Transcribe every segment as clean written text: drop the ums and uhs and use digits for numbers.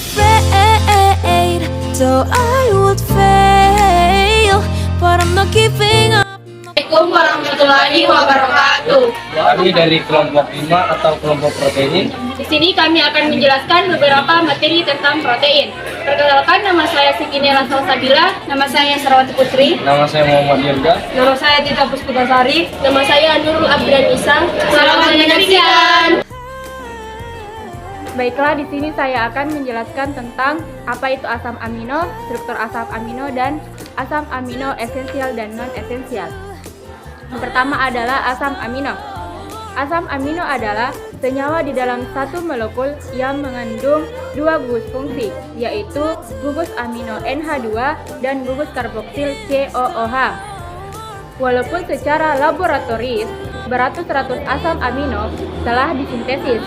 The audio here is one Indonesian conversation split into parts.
afraid, so I would fail, but I'm not giving up. Assalamualaikum warahmatullahi wabarakatuh. Kami dari kelompok 5 atau kelompok protein. Di sini kami akan menjelaskan beberapa materi tentang protein. Perkenalkan, nama saya Sikinela Salsabila, nama saya Sarawati Putri, Nama saya Muhammad Dirga. nama saya Tita Puspitasari, nama saya Nurul Abdian Isa. Selamat menyaksikan. Baiklah, di sini saya akan menjelaskan tentang apa itu asam amino, struktur asam amino, dan asam amino esensial dan non-esensial. Yang pertama adalah asam amino. Asam amino adalah senyawa di dalam satu molekul yang mengandung dua gugus fungsi, yaitu gugus amino NH2 dan gugus karboksil COOH. Walaupun secara laboratoris beratus-ratus asam amino telah disintesis,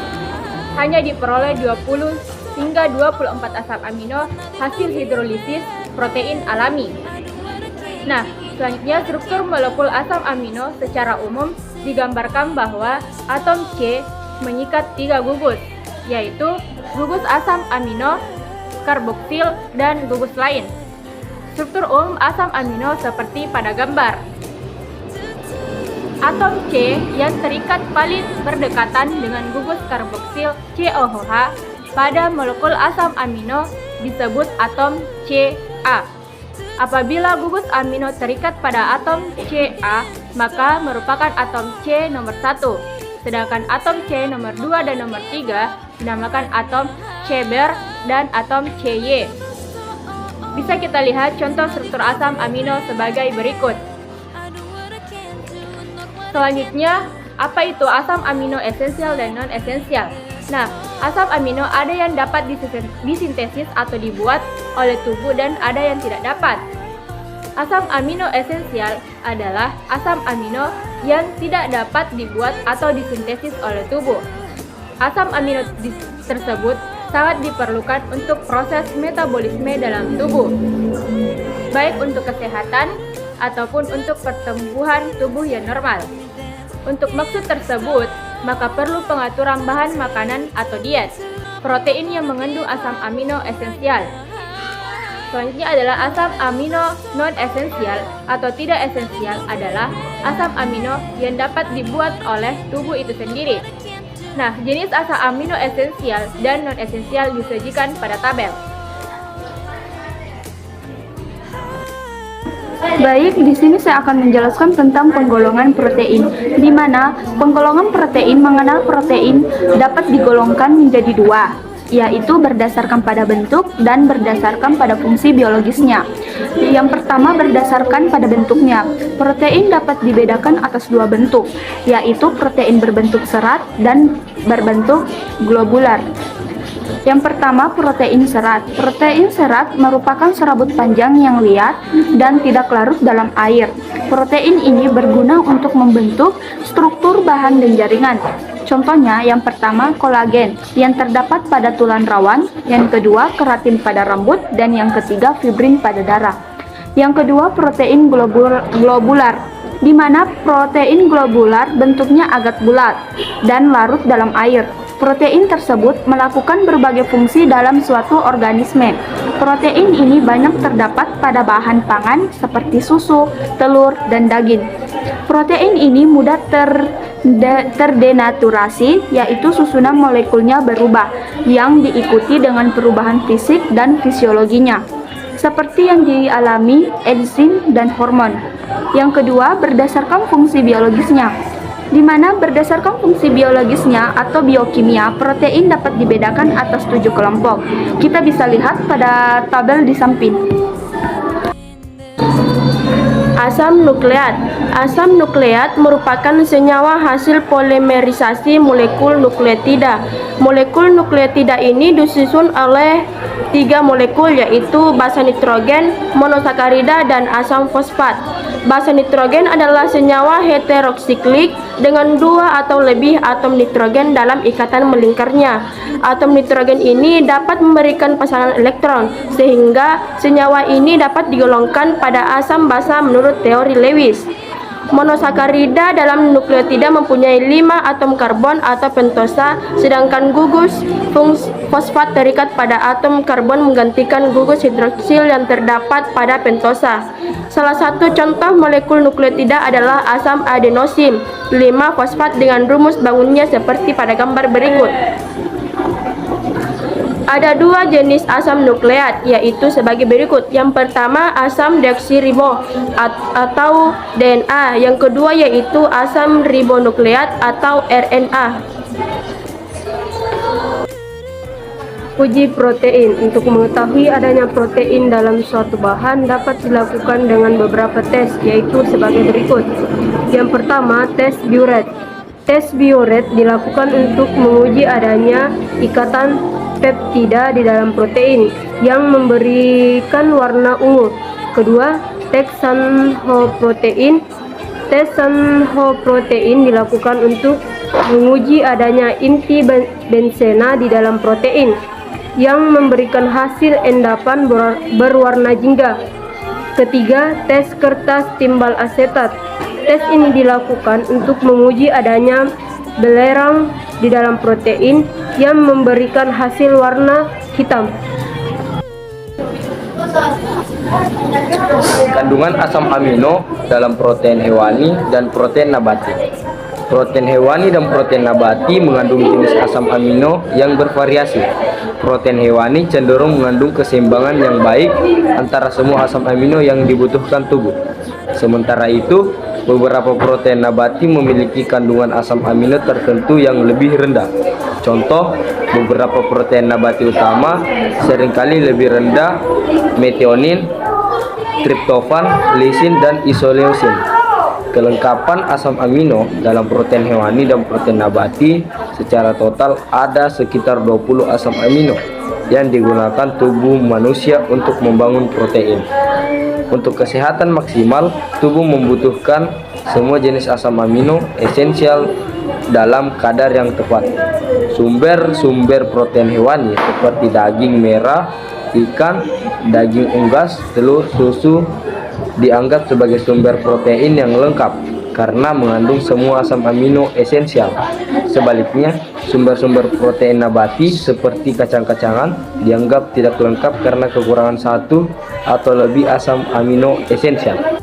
hanya diperoleh 20 hingga 24 asam amino hasil hidrolisis protein alami. Nah, selanjutnya struktur molekul asam amino secara umum digambarkan bahwa atom C mengikat 3 gugus, yaitu gugus asam amino, karboksil, dan gugus lain. Struktur umum asam amino seperti pada gambar. Atom C yang terikat paling berdekatan dengan gugus karboksil COOH pada molekul asam amino disebut atom Ca. Apabila gugus amino terikat pada atom Ca, maka merupakan atom C nomor 1, sedangkan atom C nomor 2 dan nomor 3 dinamakan atom C-ber dan atom Cy. Bisa kita lihat contoh struktur asam amino sebagai berikut. Selanjutnya, apa itu asam amino esensial dan non-esensial? Nah, asam amino ada yang dapat disintesis atau dibuat oleh tubuh dan ada yang tidak dapat. Asam amino esensial adalah asam amino yang tidak dapat dibuat atau disintesis oleh tubuh. Asam amino tersebut sangat diperlukan untuk proses metabolisme dalam tubuh, baik untuk kesehatan ataupun untuk pertumbuhan tubuh yang normal. Untuk maksud tersebut, maka perlu pengaturan bahan makanan atau diet. Protein yang mengandung asam amino esensial. Selanjutnya adalah asam amino non-esensial atau tidak esensial adalah asam amino yang dapat dibuat oleh tubuh itu sendiri. Nah, jenis asam amino esensial dan non-esensial disajikan pada tabel. Baik, di sini saya akan menjelaskan tentang penggolongan protein, di mana penggolongan protein mengenal protein dapat digolongkan menjadi dua, yaitu berdasarkan pada bentuk dan berdasarkan pada fungsi biologisnya. Yang pertama berdasarkan pada bentuknya. Protein dapat dibedakan atas dua bentuk, yaitu protein berbentuk serat dan berbentuk globular. Yang pertama, protein serat. Protein serat merupakan serabut panjang yang liat dan tidak larut dalam air. Protein ini berguna untuk membentuk struktur bahan dan jaringan. Contohnya, yang pertama kolagen yang terdapat pada tulang rawan, yang kedua keratin pada rambut, dan yang ketiga fibrin pada darah. Yang kedua, protein globular, di mana protein globular bentuknya agak bulat dan larut dalam air. Protein tersebut melakukan berbagai fungsi dalam suatu organisme. Protein ini banyak terdapat pada bahan pangan seperti susu, telur, dan daging. Protein ini mudah terdenaturasi, yaitu susunan molekulnya berubah, yang diikuti dengan perubahan fisik dan fisiologinya, seperti yang dialami enzim dan hormon. Yang kedua, berdasarkan fungsi biologisnya, di mana berdasarkan fungsi biologisnya atau biokimia, protein dapat dibedakan atas 7 kelompok. Kita bisa lihat pada tabel di samping. Asam nukleat. Asam nukleat merupakan senyawa hasil polimerisasi molekul nukleotida. Molekul nukleotida ini disusun oleh 3 molekul, yaitu basa nitrogen, monosakarida, dan asam fosfat. Basa nitrogen adalah senyawa heterosiklik dengan 2 atau lebih atom nitrogen dalam ikatan melingkarnya. Atom nitrogen ini dapat memberikan pasangan elektron, sehingga senyawa ini dapat digolongkan pada asam basa menurut teori Lewis. Monosakarida dalam nukleotida mempunyai 5 atom karbon atau pentosa, sedangkan gugus fosfat terikat pada atom karbon menggantikan gugus hidroksil yang terdapat pada pentosa. Salah satu contoh molekul nukleotida adalah asam adenosin 5-fosfat dengan rumus bangunnya seperti pada gambar berikut. Ada 2 jenis asam nukleat, yaitu sebagai berikut. Yang pertama, asam deoksiribo atau DNA. Yang kedua yaitu asam ribonukleat atau RNA. Uji protein. Untuk mengetahui adanya protein dalam suatu bahan dapat dilakukan dengan beberapa tes, yaitu sebagai berikut. Yang pertama, tes Biuret. Tes Biuret dilakukan untuk menguji adanya ikatan peptida di dalam protein yang memberikan warna ungu. Kedua, tes Sanho-protein. Tes Sanho-protein dilakukan untuk menguji adanya inti benzena di dalam protein yang memberikan hasil endapan berwarna jingga. Ketiga, tes kertas timbal asetat. Tes ini dilakukan untuk menguji adanya belerang di dalam protein yang memberikan hasil warna hitam. Kandungan asam amino dalam protein hewani dan protein nabati. Protein hewani dan protein nabati mengandung jenis asam amino yang bervariasi. Protein hewani cenderung mengandung keseimbangan yang baik antara semua asam amino yang dibutuhkan tubuh. Sementara itu, beberapa protein nabati memiliki kandungan asam amino tertentu yang lebih rendah. Contoh, beberapa protein nabati utama seringkali lebih rendah metionin, triptofan, lisin, dan isoleusin. Kelengkapan asam amino dalam protein hewani dan protein nabati secara total ada sekitar 20 asam amino yang digunakan tubuh manusia untuk membangun protein. Untuk kesehatan maksimal, tubuh membutuhkan semua jenis asam amino esensial dalam kadar yang tepat. Sumber-sumber protein hewani seperti daging merah, ikan, daging unggas, telur, susu dianggap sebagai sumber protein yang lengkap karena mengandung semua asam amino esensial. Sebaliknya, sumber-sumber protein nabati seperti kacang-kacangan dianggap tidak lengkap karena kekurangan satu atau lebih asam amino esensial.